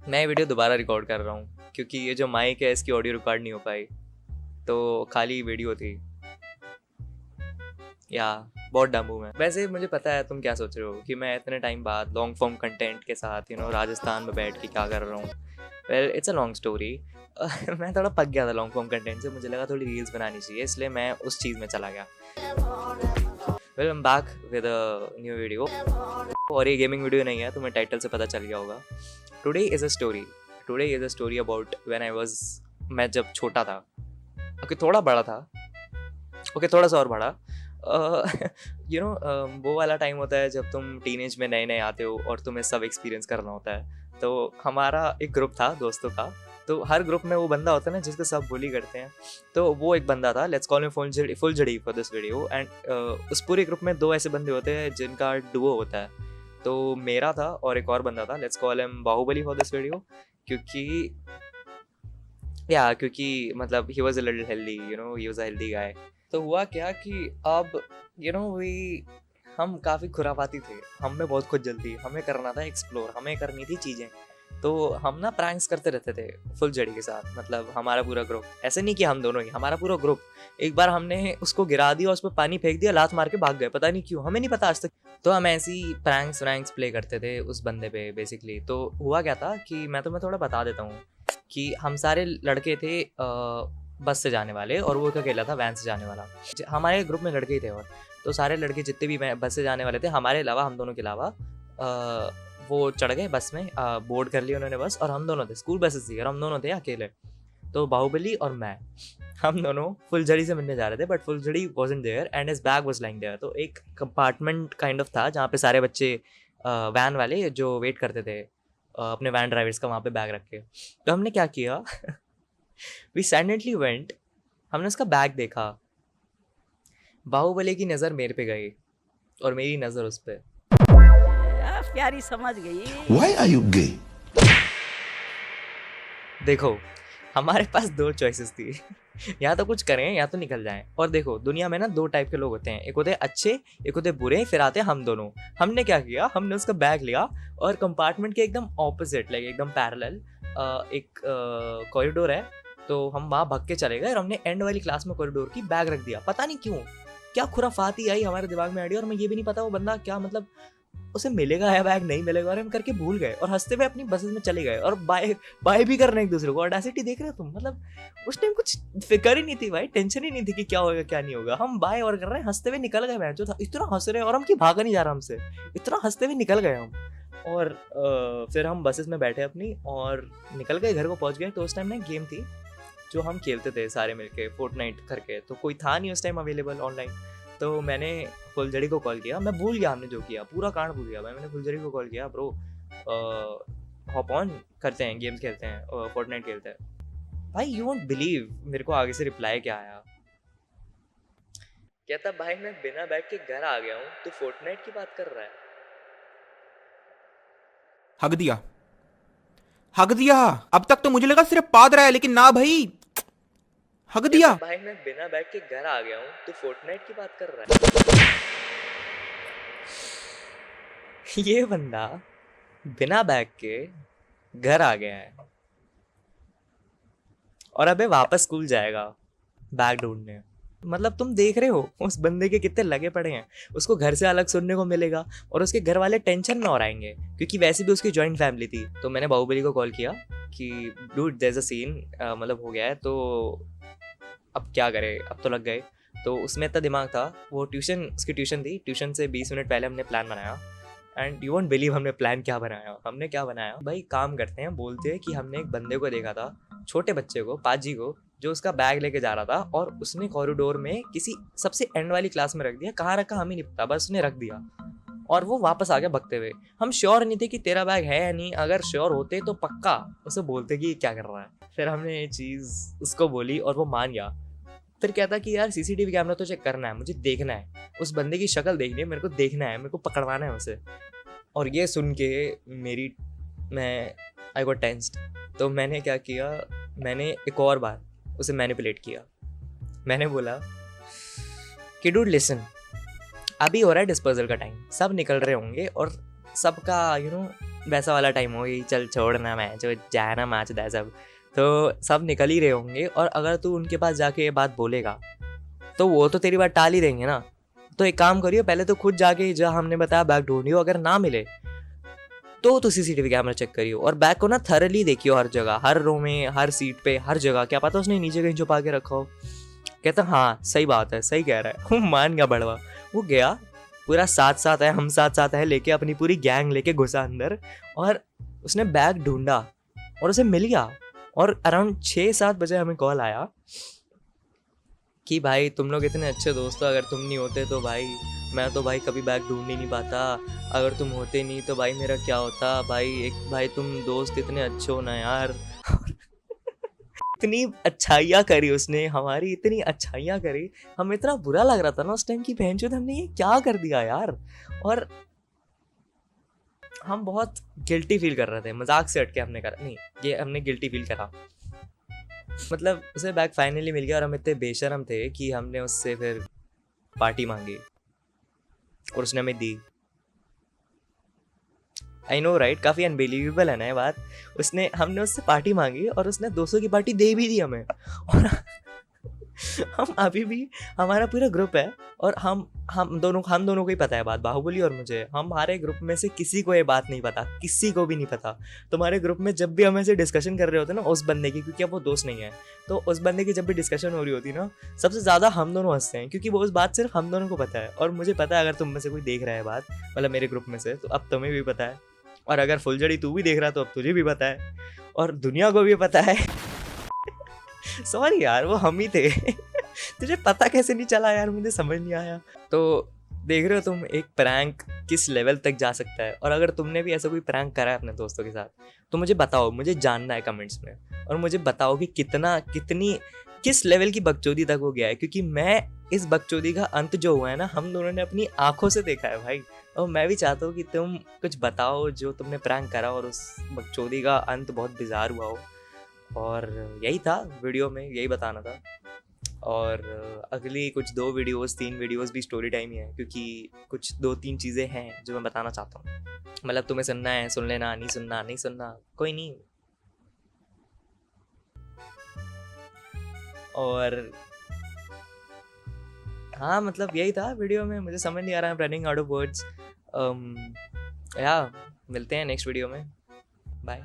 मैं ये वीडियो दोबारा रिकॉर्ड कर रहा हूँ क्योंकि ये जो माइक है इसकी ऑडियो रिकॉर्ड नहीं हो पाई, तो खाली वीडियो थी। या बहुत डम हूँ मैं। वैसे मुझे पता है तुम क्या सोच रहे हो कि मैं इतने टाइम बाद लॉन्ग फॉर्म कंटेंट के साथ राजस्थान में बैठ के क्या कर रहा हूँ। Well it's a long story. मैं थोड़ा पक गया था लॉन्ग फॉर्म कंटेंट से, मुझे लगा थोड़ी रील्स बनानी चाहिए, इसलिए मैं उस चीज़ में चला गया। Well I am back with a new video. और ये गेमिंग वीडियो नहीं है, तुम्हें टाइटल से पता चल गया होगा। Today is a story about when I was, मैं जब छोटा था, ओके थोड़ा बड़ा था, ओके थोड़ा सा और बड़ा। वो वाला टाइम होता है जब तुम टीनेज में नए नए आते हो और तुम्हें सब एक्सपीरियंस करना होता है। तो हमारा एक ग्रुप था दोस्तों का, तो हर ग्रुप में वो बंदा होता है ना जिसको सब बुली करते हैं। तो वो एक बंदा था, लेट्स कॉल हिम फुलझड़ी फॉर दिस वीडियो। एंड उस पूरे ग्रुप में दो ऐसे बंदे होते हैं जिनका डुओ होता है। तो मेरा था और एक और बंदा था, let's call him Baahubali for this video. क्योंकि मतलब he was a little healthy, he was a healthy guy. तो हुआ क्या कि अब वी हम काफ़ी खुराफाती थे, हम में बहुत कुछ जल्दी, हमें करना था एक्सप्लोर, हमें करनी थी चीज़ें। तो हम ना प्रैंक्स करते रहते थे फुलझड़ी के साथ, मतलब हमारा पूरा ग्रुप, ऐसे नहीं कि हम दोनों ही, हमारा पूरा ग्रुप। एक बार हमने उसको गिरा दिया, उस पर पानी फेंक दिया, लात मार के भाग गए, पता नहीं क्यों, हमें नहीं पता आज तक। तो हम ऐसी प्रैंक्स प्ले करते थे उस बंदे पे बेसिकली। तो हुआ क्या था कि मैं तुम्हें थोड़ा बता देता हूँ कि हम सारे लड़के थे बस से जाने वाले, और वो एक अकेला था वैन से जाने वाला। हमारे ग्रुप में लड़के ही थे, और तो सारे लड़के जितने भी बस से जाने वाले थे, हमारे अलावा, हम दोनों के अलावा, वो चढ़ गए बस में, बोर्ड कर लिया उन्होंने बस, और हम दोनों थे, स्कूल बसेस थी और हम दोनों थे अकेले। तो बाहुबली और मैं, हम दोनों फुलझड़ी से मिलने जा रहे थे, बट फुलझड़ी wasn't there and his bag was lying there. तो एक कंपार्टमेंट काइंड ऑफ था जहाँ पे सारे बच्चे वैन वाले जो वेट करते थे अपने वैन ड्राइवर्स का, वहाँ पे बैग रख के। तो हमने क्या किया, वी साइलेंटली वेंट, हमने उसका बैग देखा, बाहुबली की नज़र मेरे पे गई और मेरी नज़र उस पे। प्यारी समझ गई। Why are you gay? देखो, हमारे पास दो चॉइसेस थी, या तो कुछ करें या तो निकल जाएं। और देखो, दुनिया में ना दो टाइप के लोग होते हैं, एक होते हैं अच्छे, एक होते हैं बुरे, फिर आते हैं हम दोनों। हमने क्या किया, हमने उसका बैग लिया और कंपार्टमेंट के एकदम ऑपोजिट, लाइक एकदम पैरेलल एक कॉरिडोर है, तो हम वहाँ भाग के चले गए और हमने एंड वाली क्लास में कॉरिडोर की बैग रख दिया। पता नहीं क्यों, क्या खुराफाती आई हमारे दिमाग में आइडिया, और मैं ये भी नहीं पता वो बंदा क्या, मतलब उसे मिलेगा या बैग नहीं मिलेगा, और हम करके भूल गए और हंसते हुए अपनी बसेस में चले गए, और बाय बाय भी कर रहे हैं एक दूसरे को। ऑडेसिटी देख रहे हो तुम, मतलब उस टाइम कुछ फिक्र ही नहीं थी भाई, टेंशन ही नहीं थी कि क्या होगा क्या नहीं होगा, हम बाय और कर रहे हैं, हंसते हुए निकल गए। मैं जो था इतना हंस रहे हैं और हम की भागा नहीं जा रहा हमसे, इतना हंसते हुए निकल गए हम। और फिर हम बसेस में बैठे अपनी और निकल गए, घर को पहुंच गए। तो उस टाइम ना गेम थी जो हम खेलते थे सारे मिलके, फोर्टनाइट करके, तो कोई था नहीं उस टाइम अवेलेबल ऑनलाइन। तो मैंने फुलझड़ी को कॉल किया, मैं भूल गया हमने जो किया, पूरा कांड भूल गया भाई। मैंने फुलझड़ी को कॉल किया, ब्रो हॉप ऑन करते हैं, गेम्स खेलते हैं, फोर्टनाइट खेलते हैं। भाई यू वोंट बिलीव मेरे को आगे से रिप्लाई क्या आया। कहता भाई मैं बिना बैग के घर आ गया हूँ, तू फोर्टनाइट की बात कर रहा है। हक दिया, हक दिया। अब तक तो मुझे लगा सिर्फ पाद रहा है, लेकिन ना भाई, हक दिया। भाई मैं बिना बैग के घर आ गया हूँ, तू फोर्टनाइट की बात कर रहा है। ये बंदा बिना बैग के घर आ गया है और अबे वापस स्कूल जाएगा बैग ढूंढने। मतलब तुम देख रहे हो उस बंदे के कितने लगे पड़े हैं, उसको घर से अलग सुनने को मिलेगा और उसके घर वाले टेंशन में और आएंगे, क्योंकि वैसे भी उसकी जॉइंट फैमिली थी। तो मैंने बाहुबली को कॉल किया कि dude there is a scene, मतलब हो गया है, तो अब क्या करे, अब तो लग गए। तो उसमें इतना दिमाग था, वो उसकी ट्यूशन थी, ट्यूशन से 20 मिनट पहले हमने प्लान बनाया। एंड यू वोंट बिलीव हमने प्लान क्या बनाया, हमने क्या बनाया भाई, काम करते हैं, बोलते हैं कि हमने एक बंदे को देखा था, छोटे बच्चे को, पाजी को, जो उसका बैग लेके जा रहा था और उसने कॉरिडोर में किसी सबसे एंड वाली क्लास में रख दिया, कहाँ रखा हमें नहीं पता, बस उसने रख दिया और वो वापस आ गया भगते हुए। हम श्योर नहीं थे कि तेरा बैग है या नहीं, अगर श्योर होते तो पक्का उसे बोलते कि क्या कर रहा है। फिर हमने ये चीज़ उसको बोली और वो मान गया। फिर कहता कि यार सीसीटीवी कैमरा तो चेक करना है, मुझे देखना है, उस बंदे की शक्ल देखनी है, मेरे को देखना है, मेरे को पकड़वाना है उसे। और ये सुन के मैं आई गॉट टेंस्ड। तो मैंने क्या किया, मैंने एक और बार उसे मैनिपुलेट किया। मैंने बोला कि डूड लिसन, अभी हो रहा है डिस्पोजल का टाइम, सब निकल रहे होंगे और सबका वैसा वाला टाइम हो गई, चल छोड़ना मैच हो जाए ना, मैच दा सब, तो सब निकल ही रहे होंगे। और अगर तू उनके पास जाके ये बात बोलेगा तो वो तो तेरी बात टाल ही देंगे ना। तो एक काम करियो, पहले तो खुद जाके जहाँ हमने बताया बैग ढूंढियो, अगर ना मिले तो CCTV कैमरा चेक करियो और बैग को ना थरली देखियो, हर जगह, हर रो में, हर सीट पे, हर जगह। क्या पता उसने नीचे कहीं छुपा के रखा हो। कहता हाँ सही बात है, सही कह रहा है। वो मान गया बड़वा, वो गया, पूरा साथ साथ है, हम साथ साथ है लेके, अपनी पूरी गैंग लेके घुसा अंदर और उसने बैग ढूंढा और उसे मिल गया। और अराउंड 6-7 बजे हमें कॉल आया कि भाई तुम लोग इतने अच्छे दोस्त हो, अगर तुम नहीं होते तो भाई मैं तो भाई कभी बैग ढूंढ ही नहीं पाता, अगर तुम होते नहीं तो भाई मेरा क्या होता भाई, एक भाई तुम दोस्त इतने अच्छे हो ना यार। इतनी अच्छाइयाँ करी उसने हमारी, इतनी अच्छाइयाँ करी, हमें इतना बुरा लग रहा था ना उस टाइम की बहनचोद हमने ये क्या कर दिया यार। और हम बहुत गिल्टी फील कर रहे थे, मजाक से हटके हमने करा नहीं, ये हमने गिल्टी फील करा। मतलब उसे बैग फाइनली मिल गया और हम इतने बेशरम थे कि हमने उससे फिर पार्टी मांगी और उसने हमें दी। आई नो राइट, काफ़ी अनबिलीवेबल है ना ये बात। हमने उससे पार्टी मांगी और उसने 200 की पार्टी दे भी दी हमें। और हम अभी भी, हमारा पूरा ग्रुप है और हम दोनों को ही पता है बात, बाहुबली और मुझे। हमारे ग्रुप में से किसी को ये बात नहीं पता, किसी को भी नहीं पता। तुम्हारे ग्रुप में जब भी हम ऐसे डिस्कशन कर रहे होते ना उस बंदे की, क्योंकि अब वो दोस्त नहीं है, तो उस बंदे की जब भी डिस्कशन हो रही होती ना, सबसे ज़्यादा हम दोनों हंसते हैं, क्योंकि वो उस बात सिर्फ हम दोनों को पता है। और मुझे पता है अगर तुम में से कोई देख रहा है बात, मतलब मेरे ग्रुप में से, तो अब तुम्हें भी पता है। और अगर फुलझड़ी तू भी देख रहा है तो अब तुझे भी पता है और दुनिया को भी पता है। सॉरी यार, वो हम ही थे। तुझे पता कैसे नहीं चला यार, मुझे समझ नहीं आया। तो देख रहे हो तुम, एक प्रैंक किस लेवल तक जा सकता है। और अगर तुमने भी ऐसा कोई प्रैंक करा है अपने दोस्तों के साथ तो मुझे बताओ, मुझे जानना है कमेंट्स में। और मुझे बताओ कि किस लेवल की बकचोदी तक हो गया है, क्योंकि मैं इस बकचोदी का अंत जो हुआ है ना, हम दोनों ने अपनी आंखों से देखा है भाई। और मैं भी चाहता हूँ कि तुम कुछ बताओ जो तुमने प्रैंक करा और उस बकचोदी का अंत बहुत बिजार हुआ हो। और यही था वीडियो में, यही बताना था। और अगली कुछ 3 वीडियोस भी स्टोरी टाइम ही है, क्योंकि कुछ 2-3 चीज़ें हैं जो मैं बताना चाहता हूँ। मतलब तुम्हें सुनना है सुन लेना, नहीं सुनना कोई नहीं। और हाँ, मतलब यही था वीडियो में, मुझे समझ नहीं आ रहा है, रनिंग आउट ऑफ वर्ड्स। या मिलते हैं नेक्स्ट वीडियो में, बाय।